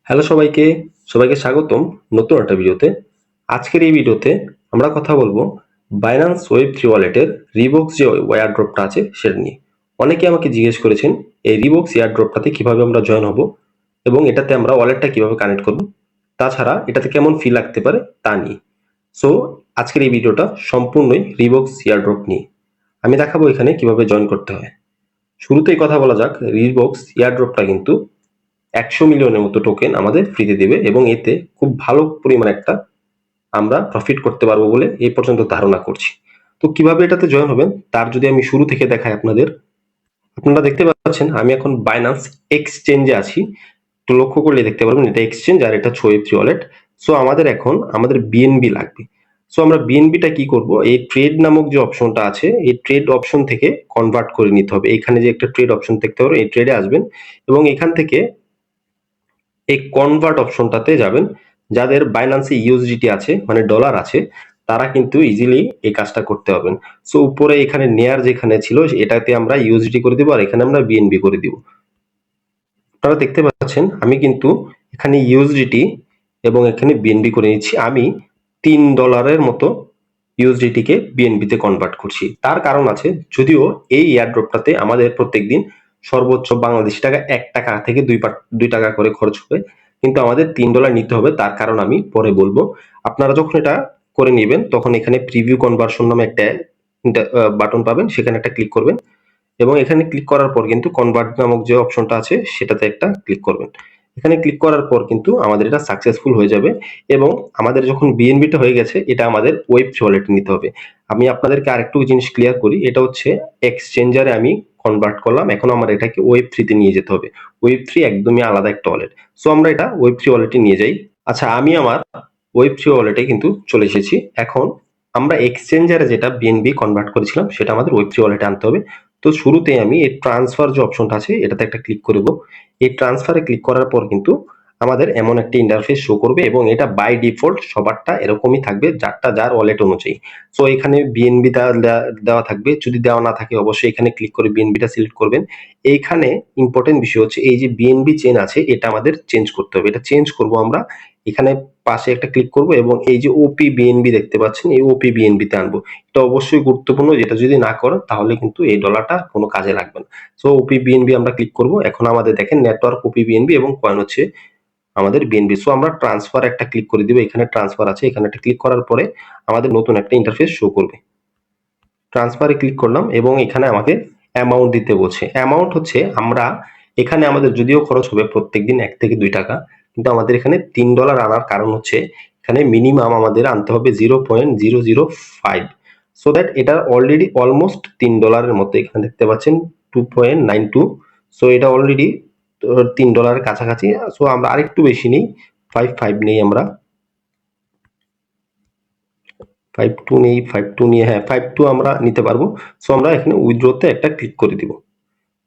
Hello সবাইকে, সবাইকে স্বাগতম নতুন একটা ভিডিওতে। আজকের এই ভিডিওতে আমরা কথা বলবো Binance Web3 ওয়ালেটের Revox যে এয়ারড্রপটা আছে সেটা নিয়ে। অনেকে আমাকে জিজ্ঞেস করেছেন এই Revox এয়ারড্রপটাতে কিভাবে আমরা জয়েন হব এবং এটাতে আমরা ওয়ালেটটা কিভাবে কানেক্ট করব, তাছাড়া এটাতে কেমন ফি লাগতে পারে তা নিয়ে। সো আজকের এই ভিডিওটা সম্পূর্ণই Revox এয়ারড্রপ নিয়ে। আমি দেখাবো এখানে কিভাবে জয়েন করতে হয়। শুরুতেই কথা বলা যাক, Revox এয়ারড্রপটা কিন্তু 100 মিলিয়নের মতো টোকেন আমাদের ফ্রিতে দেবে এবং এতে খুব ভালো পরিমাণ একটা আমরা প্রফিট করতে পারবো বলে এই পর্যন্ত ধারণা করছি। তো কিভাবে এটাতে জয়েন হবেন তার যদি আমি শুরু থেকে দেখাই আপনাদের, আপনারা দেখতে পাচ্ছেন আমি এখন বাইন্যান্স এক্সচেঞ্জে আছি। তো লক্ষ্য করলে দেখতে পারবেন এটা এক্সচেঞ্জ আর এটা Web3 ওয়ালেট। সো আমাদের এখন আমাদের বিএনবি লাগবে। সো আমরা বিএনবিটা কি করব, এই ট্রেড নামক যে অপশনটা আছে এই ট্রেড অপশন থেকে কনভার্ট করে নিতে হবে। এখানে যে একটা ট্রেড অপশন দেখতে পারবেন, এই ট্রেডে আসবেন এবং এখান থেকে এই কনভার্ট অপশনটাতে যাবেন। যাদের বাইন্যান্সে ইউএসডিটি আছে মানে ডলার আছে তারা কিন্তু ইজিলি এই কাজটা করতে পারবেন। সো উপরে এখানে নেয়ার যেখানে ছিল এটাতে আমরা ইউএসডিটি করে দিব আর এখানে আমরা বিএনবি করে দিব। আপনারা দেখতে পাচ্ছেন আমি কিন্তু এখানে ইউএসডিটি এবং এখানে বিএনবি করে নিচ্ছি। আমি $3 মতো ইউএসডিটি কে বিএনবি তে কনভার্ট করছি। তার কারণ আছে, যদিও এই এয়ারড্রপটাতে আমাদের প্রত্যেকদিন সর্বোচ্চ বাংলাদেশি টাকা 1 টাকা থেকে 2 টাকা করে খরচ হবে, কিন্তু আমাদের $3 নিতে হবে। তার কারণ আমি পরে বলবো। আপনারা যখন এটা করে নেবেন তখন এখানে প্রিভিউ কনভার্সন নামে একটা বাটন পাবেন, সেখানে একটা ক্লিক করবেন এবং এখানে ক্লিক করার পর কিন্তু কনভার্ট নামক যে অপশনটা আছে সেটাতে একটা ক্লিক করবেন। এখানে ক্লিক করার পর কিন্তু আমাদের এটা সাকসেসফুল হয়ে যাবে এবং আমাদের যখন বিএনবিটা হয়ে গেছে এটা আমাদের Web3 ওয়ালেটে নিতে হবে। আমি আপনাদেরকে আরেকটু জিনিস ক্লিয়ার করি, এটা হচ্ছে এক্সচেঞ্জারে আমি কনভার্ট করলাম, এখন আমার এটাকে Web3 তে নিয়ে যেতে হবে। Web3 একদমই আলাদা একটা ওয়ালেট। সো আমরা এটা Web3 ওয়ালেটে নিয়ে যাই। আচ্ছা, আমি আমার Web3 ওয়ালেটে কিন্তু চলে এসেছি। এখন আমরা এক্সচেঞ্জারে যেটা বিএনবি কনভার্ট করেছিলাম সেটা আমাদের Web3 ওয়ালেটে আনতে হবে। তো শুরুতে আমি এই ট্রান্সফার যে অপশনটা আছে এটাতে একটা ক্লিক করব। এই ট্রান্সফারে ক্লিক করার পর কিন্তু আমাদের এমন একটা ইন্টারফেস শো করবে এবং এটা বাই ডিফল্ট সবারটা এরকমই থাকবে, যারটা যার ওয়ালেট অনুযায়ী। সো এখানে বিএনবি দেওয়া থাকবে, যদি দেওয়া না থাকে অবশ্যই এখানে ক্লিক করে বিএনবিটা সিলেক্ট করবেন। এইখানে ইম্পর্টেন্ট বিষয় হচ্ছে এই যে বিএনবি চেন আছে এটা আমাদের চেঞ্জ করতে হবে। এটা চেঞ্জ করব আমরা এখানে পাশে একটা ক্লিক করব এবং এই যে ওপি বিএনবি দেখতে পাচ্ছেন এই ওপি বিএনবি তে আনবো। এটা অবশ্যই গুরুত্বপূর্ণ, যেটা যদি না করেন তাহলে কিন্তু এই ডলারটা কোনো কাজে লাগবে না। সো ওপি বিএনবি আমরা ক্লিক করব। এখন আমাদের দেখেন নেটওয়ার্ক ওপি বিএনবি এবং কয়েন হচ্ছে আমাদের বিএনবি। সো আমরা ট্রান্সফার একটা ক্লিক করে দিব। এখানে ট্রান্সফার আছে, এখানে একটা ক্লিক করার পরে আমাদের নতুন একটা ইন্টারফেস শো করবে। ট্রান্সফারে ক্লিক করলাম এবং এখানে আমাকে অ্যামাউন্ট দিতে বলছে। অ্যামাউন্ট হচ্ছে আমরা এখানে আমাদের যদিও খরচ হবে প্রত্যেকদিন 1 থেকে 2 টাকা, কিন্তু আমাদের এখানে $3 আনার কারণ হচ্ছে এখানে মিনিমাম আমাদের আনতে হবে 0.005, সো দ্যাট এটা অলরেডি অলমোস্ট $3 মতো। এখানে দেখতে পাচ্ছেন 2.92। সো এটা অলরেডি $3 কাছাকাছি। সো আমরা আরেকটু বেশি নেই, 5 নেই, আমরা 5.2 নেই, 5.2 নিয়ে, হ্যাঁ 5.2 আমরা নিতে পারবো। সো আমরা এখানে উইথড্রতে একটা ক্লিক করে দিব।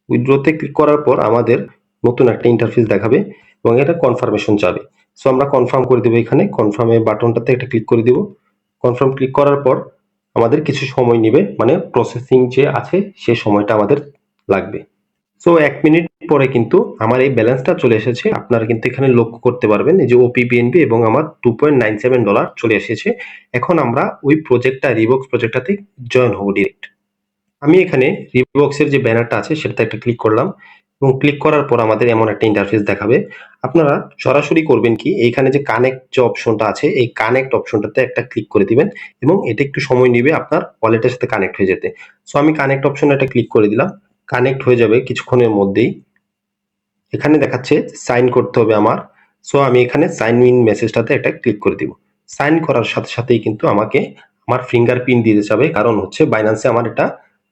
উইথড্রতে ক্লিক করার পর আমাদের নতুন একটা ইন্টারফেস দেখাবে এবং এটা কনফার্মেশন চাবে। সো আমরা কনফার্ম করে দেবো। এখানে কনফার্মের বাটনটাতে একটা ক্লিক করে দিব। কনফার্ম ক্লিক করার পর আমাদের কিছু সময় নেবে, মানে প্রসেসিং যে আছে সে সময়টা আমাদের লাগবে। সো 1 মিনিট পরে কিন্তু আমার এই ব্যালেন্সটা চলে এসেছে। আপনারা কিন্তু এখানে লক্ষ্য করতে পারবেন এই যে ওপি বিএনবি এবং আমার $2.97 চলে এসেছে। এখন আমরা ওই প্রজেক্টটা রিবক্স প্রজেক্টটাতে জয়েন হবো ডিরেক্ট। আমি এখানে রিবক্সের যে ব্যানারটা আছে সেটাতে একটা ক্লিক করলাম এবং ক্লিক করার পর আমাদের এমন একটা ইন্টারফেস দেখাবে। আপনারা সরাসরি করবেন কি, এইখানে যে কানেক্ট যে অপশনটা আছে এই কানেক্ট অপশনটাতে একটা ক্লিক করে দিবেন এবং এটা একটু সময় নেবে আপনার ওয়ালেটের সাথে কানেক্ট হয়ে যেতে। সো আমি কানেক্ট অপশনে একটা ক্লিক করে দিলাম, কানেক্ট হয়ে যাবে কিছুক্ষণের মধ্যেই। এখানে দেখাচ্ছে সাইন করতে হবে আমার। সো আমি এখানে সাইন ইন মেসেজটাতে একটা ক্লিক করে দিব। সাইন করার সাথে সাথেই কিন্তু আমাকে আমার ফিঙ্গারপ্রিন্ট দিতে যাবে, কারণ হচ্ছে বাইন্যান্সে আমার এটা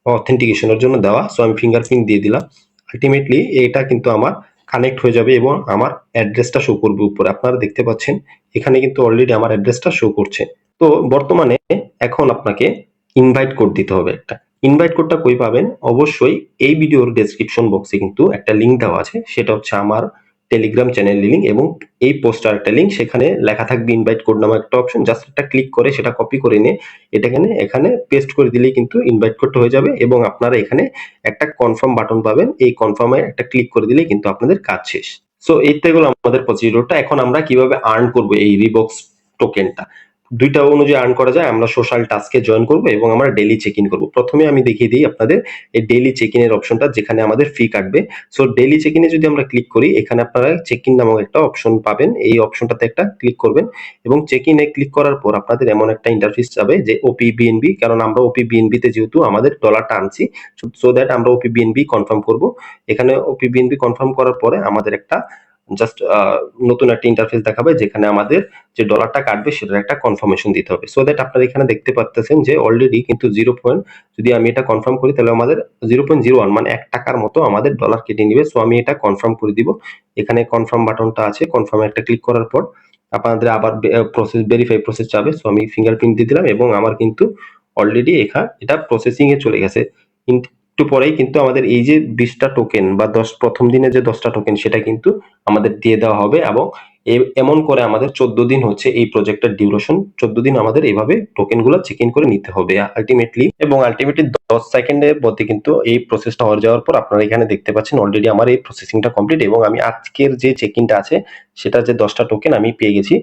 অথেন্টিকেশনের জন্য দেওয়া। সো আমি ফিঙ্গারপ্রিন্ট দিয়ে দিলাম। আলটিমেটলি এটা কিন্তু আমার কানেক্ট হয়ে যাবে এবং আমার অ্যাড্রেসটা শো করবে উপরে। আপনারা দেখতে পাচ্ছেন এখানে কিন্তু অলরেডি আমার অ্যাড্রেসটা শো করছে। তো বর্তমানে এখন আপনাকে ইনভাইট কোড দিতে হবে একটা। ইনভাইট কোডটা কই পাবেন? অবশ্যই এই ভিডিওর ডেসক্রিপশন বক্সে কিন্তু একটা লিংক দেওয়া আছে, সেটা হচ্ছে আমার টেলিগ্রাম চ্যানেল লিংক এবং এই পোস্টার একটা লিংক। সেখানে লেখা থাকবে ইনভাইট কোড নামে একটা অপশন, জাস্ট একটা ক্লিক করে সেটা কপি করে নিয়ে এখানে পেস্ট করে দিলেই কিন্তু ইনভাইট কোডটা হয়ে যাবে এবং আপনারা এখানে একটা কনফার্ম বাটন পাবেন। এই কনফার্মে একটা ক্লিক করে দিলেই কিন্তু আপনাদের কাজ শেষ। সো এইটা গেল আমাদের প্রসিডিউরটা। এখন আমরা কিভাবে আর্ন করব এই রিবক্স টোকেনটা। দুইটা অনুযায়ী আর্ন করা যায়। আমরা সোশ্যাল টাস্কে জয়েন করব এবং আমরা ডেইলি চেক ইন করবো। প্রথমে আমি দেখিয়ে দিই আপনাদের এই ডেইলি চেক ইনের অপশনটা, যেখানে আমাদের ফি কাটবে। সো ডেইলি চেক ইনে যদি আমরা ক্লিক করি, এখানে আপনারা চেক ইন নামক একটা অপশন পাবেন। এই অপশনটাতে একটা ক্লিক করবেন এবং চেক ইনে ক্লিক করার পর আপনাদের এমন একটা ইন্টারফেস যাবে যে ওপি বিএনবি, কারণ আমরা ওপি বিএনবি তে যেহেতু আমাদের ডলারটা আনছি, সো দ্যাট আমরা ওপি বিএনবি কনফার্ম করব। এখানে ওপি বিএনবি কনফার্ম করার পরে আমাদের একটা জাস্ট নতুন একটা ইন্টারফেস দেখাবে, যেখানে আমাদের যে ডলারটা কাটবে সেটার একটা কনফার্মেশন দিতে হবে। সো দ্যাট আপনারা এখানে দেখতে পাচ্ছেন যে অলরেডি কিন্তু 0. যদি আমি এটা কনফার্ম করি তাহলে আমাদের 0.01 মানে 1 টাকার মতো আমাদের ডলার কেটে নিবে। সো আমি এটা কনফার্ম করে দিব। এখানে কনফার্ম বাটনটা আছে, কনফার্মে একটা ক্লিক করার পর আপনাদের আবার প্রসেস ভেরিফাই প্রসেস যাবে। সো আমি ফিঙ্গারপ্রিন্ট দিয়ে দিলাম এবং আমার কিন্তু অলরেডি এটা প্রসেসিং এ চলে গেছে। একটু পরেই কিন্তু আমাদের এই যে 20টা টোকেন বা 10 প্রথম দিনে যে 10টা টোকেন সেটা কিন্তু আমাদের দিয়ে দেওয়া হবে। এবং এমন করে আমাদের 14 দিন হচ্ছে এই প্রজেক্টের ডিউরেশন। 14 দিন আমাদের এইভাবে টোকেন গুলো চেক ইন করে নিতে হবে আলটিমেটলি। এবং আলটিমেটলি 10 সেকেন্ডের মধ্যে কিন্তু এই প্রসেসটা হয়ে যাওয়ার পর আপনারা এখানে দেখতে পাচ্ছেন অলরেডি আমার এই প্রসেসিংটা কমপ্লিট এবং আমি আজকের যে চেক ইনটা আছে সেটা যে 10টা টোকেন আমি পেয়ে গেছি।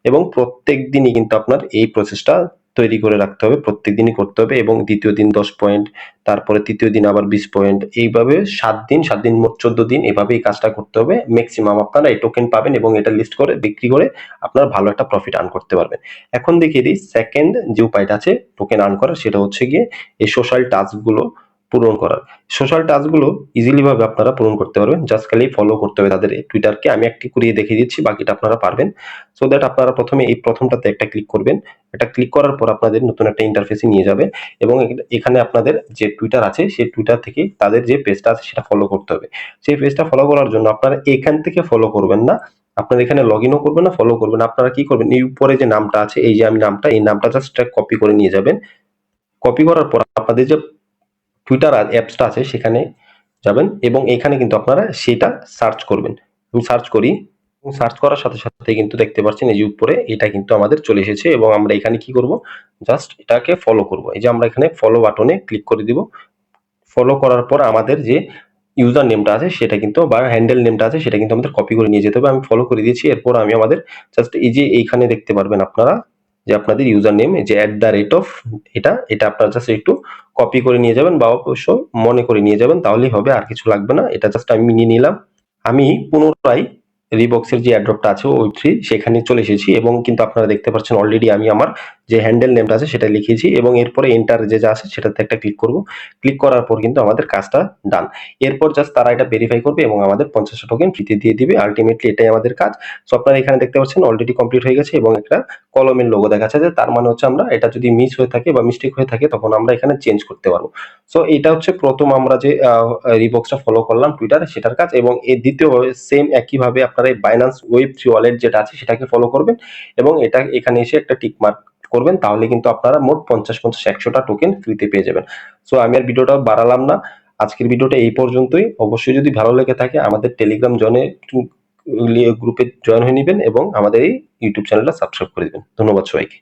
এবং প্রত্যেক দিনই কিন্তু আপনার এই প্রসেসটা তৈরি করে রাখতে হবে, প্রত্যেক দিনই করতে হবে। এবং দ্বিতীয় দিন 10 পয়েন্ট, তারপরে তৃতীয় দিন আবার 20 পয়েন্ট, এইভাবে 7 দিন মোট 14 দিন এভাবে এই কাজটা করতে হবে। ম্যাক্সিমাম আপনারা এই টোকেন পাবেন এবং এটা লিস্ট করে বিক্রি করে আপনারা ভালো একটা প্রফিট আর্ন করতে পারবেন। এখন দেখিয়ে দিই সেকেন্ড যে উপায়টা আছে টোকেন আর্ন করার, সেটা হচ্ছে গিয়ে এই সোশ্যাল টাস্ক গুলো পূরণ করার। সোশ্যাল টাস্ক গুলো ইজিলি ভাবে আপনারা পূরণ করতে পারবেন, জাস্ট খালি ফলো করতে হবে তাদের টুইটারকে। আমি একটি করিয়ে দেখিয়ে দিচ্ছি, বাকিটা আপনারা পারবেন। সো দ্যাট আপনারা প্রথমে এই প্রথমটাতে একটা ক্লিক করবেন। এটা ক্লিক করার পর আপনাদের নতুন একটা ইন্টারফেসে নিয়ে যাবে এবং এখানে আপনাদের যে টুইটার আছে সেই টুইটার থেকে তাদের যে পেজটা আছে সেটা ফলো করতে হবে। সেই পেজটা ফলো করার জন্য আপনারা এখান থেকে ফলো করবেন না, আপনারা এখানে লগ ইনও করবেন না, ফলো করবেন। আপনারা কি করবেন, এই উপরে যে নামটা আছে, এই যে আমি নামটা, এই নামটা জাস্ট কপি করে নিয়ে যাবেন। কপি করার পর আপনাদের যে টুইটার অ্যাপসটা আছে সেখানে যাবেন এবং এখানে কিন্তু আপনারা সেটা সার্চ করবেন। আমি সার্চ করি এবং সার্চ করার সাথে সাথে কিন্তু দেখতে পাচ্ছেন এই যে উপরে এটা কিন্তু আমাদের চলে এসেছে এবং আমরা এখানে কি করব, জাস্ট এটাকে ফলো করব। এই যে আমরা এখানে ফলো বাটনে ক্লিক করে দিব। ফলো করার পর আমাদের যে ইউজার নেমটা আছে সেটা কিন্তু বা হ্যান্ডেল নেমটা আছে সেটা কিন্তু আমাদের কপি করে নিয়ে যেতে হবে। আমি ফলো করে দিয়েছি। এরপর আমি আমাদের জাস্ট এই যে এইখানে দেখতে পারবেন আপনারা যে আপনাদের ইউজার নেম যে @ এটা আপনারা জাস্ট একটু কপি করে নিয়ে যাবেন বা অবশ্য মনে করে নিয়ে যাবেন, তাহলেই হবে, আর কিছু লাগবে না। এটা জাস্ট আমি নিয়ে নিলাম। আমি পুনরায় রিবক্সের যে অ্যাড্রপটা আছে ওয়েব3 সেখানে চলে এসেছি এবং কিন্তু আপনারা দেখতে পাচ্ছেন অলরেডি আমি আমার যে হ্যান্ডেল নেমটা আছে সেটা লিখেছি এবং এরপরে এন্টার যে যা আছে সেটাতে একটা ক্লিক করব। ক্লিক করার পর কিন্তু আমাদের কাজটা ডান। এরপর জাস্ট তারা এটা ভেরিফাই করবে এবং আমাদের 50 টোকেন ফ্রিতে দিয়ে দিবে। আলটিমেটলি এটাই আমাদের কাজ। সো আপনারা এখানে দেখতে পাচ্ছেন অলরেডি কমপ্লিট হয়ে গেছে এবং একটা কলমের লোগো দেখাচ্ছে, যে তার মানে হচ্ছে আমরা এটা যদি মিস হয়ে থাকে বা মিস্টেক হয়ে থাকে তখন আমরা এখানে চেঞ্জ করতে পারবো। সো এটা হচ্ছে প্রথম আমরা যে রিবক্সটা ফলো করলাম টুইটারে সেটার কাজ। এবং এই দ্বিতীয় সেম একইভাবে আপনারা এই বাইন্যান্স ওয়েব3 ওয়ালেট যেটা আছে সেটাকে ফলো করবেন এবং এটা এখানে এসে একটা টিক মার্ক করবেন, তাহলে কিন্তু আপনারা মোট 50-100টা টোকেন ফ্রিতে পেয়ে যাবেন। সো আমি আর ভিডিওটা বাড়ালাম না, আজকের ভিডিওটা এই পর্যন্তই। অবশ্যই যদি ভালো লেগে থাকে আমাদের টেলিগ্রাম গ্রুপে জয়েন হয়ে নেবেন এবং আমাদের এই ইউটিউব চ্যানেলটা সাবস্ক্রাইব করে দিবেন। ধন্যবাদ সবাইকে।